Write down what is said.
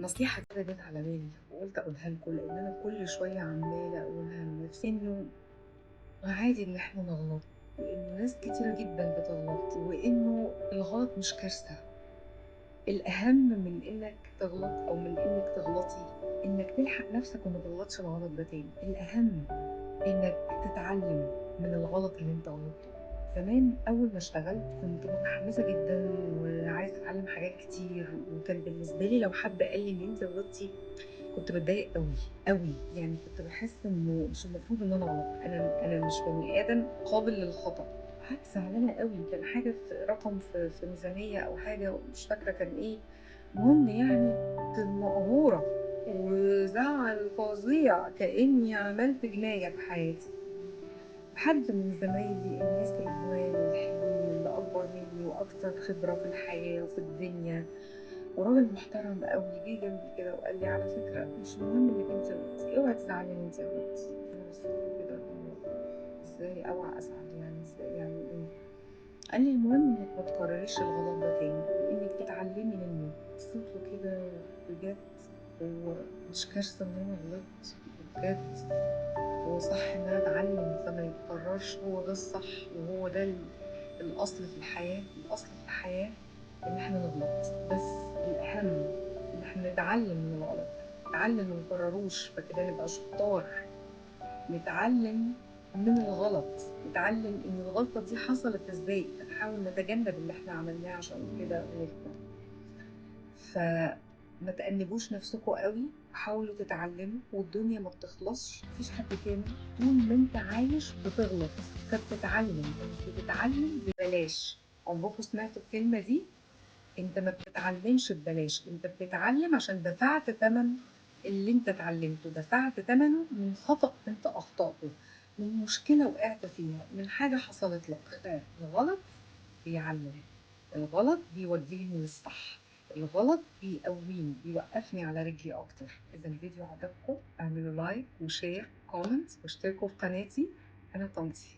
نصيحة كده جت على بالي وقلت أقولها لكم، لأن أنا كل شوية عمالة أقولها لنفسي إنه عادي إن إحنا نغلط، وإنه ناس كتيرة جدا بتغلط، وإنه الغلط مش كارثة. الأهم من إنك تغلط أو من إنك تغلطي إنك تلحق نفسك وما تغلطش الغلط ده تاني. الأهم إنك تتعلم من الغلط اللي أنت غلطته. زمان أول ما اشتغلت كنت متحمسة جدا وعايزة أتعلم حاجات كتير، وكان بالنسبة لي لو حد قال لي إن أنت غلطتي كنت باتضايق أوي، أوي، يعني كنت باحس إنه مش المفروض إن أنا أغلط، أنا مش بني آدم قابل للخطأ. قعدت زعلانة أوي، كان حاجة في رقم في ميزانية أو حاجة مش فاكرة كان إيه، المهم يعني كنت مقهورة وزعل فظيع كأني عملت جناية في حياتي. حد من زمايلي الناس الجوال الحلوين اللي أكبر مني وأكتر خبرة في الحياة وفي الدنيا وراجل محترم قوي جه جنبي كده وقال لي على فكرة مش مهم انك انت غلطتي، اوعي تزعلي ان انت غلطتي. انا بصيت له كده ازاي اوعى ازعل، يعني ازاي، يعني ايه؟ قال لي المهم انك ما تكرريش الغلط ده تاني وانك تتعلمي منه. بصيت له كده بجد، هو مش كارثة ان انا غلطت؟ بجد هو صح ان انا اتعلم فما يتكررش؟ هو ده الصح وهو ده الاصل في الحياة. الاصل في الحياة ان احنا نغلط، بس الاهم ان احنا نتعلم من الغلط، نتعلم ما نكرروش فكده نبقى شطار. نتعلم من الغلط، نتعلم ان الغلطة دي حصلت ازاي، نحاول نتجنب اللي احنا عملناه عشان كده غلطنا. فما تأنبوش نفسكوا قوي، حاولوا تتعلموا، والدنيا ما بتخلصش، مفيش حد كامل. طول ما انت عايش بتغلط فبتتعلم، انت بتتعلم ببلاش. عمركم سمعتوا الكلمة دي؟ انت ما بتتعلمش ببلاش، انت بتتعلم عشان دفعت ثمن اللي انت اتعلمته، دفعت ثمنه من خطأ انت اخطأته، من مشكلة وقعت فيها، من حاجة حصلت لك. الغلط بيعلم، الغلط بيوديني للصح، الغلط بيقويني، بيوقفني على رجلي اكتر. اذا الفيديو عجبكم اعملوا لايك وشير كومنت واشتركوا في قناتي. انا طنطي.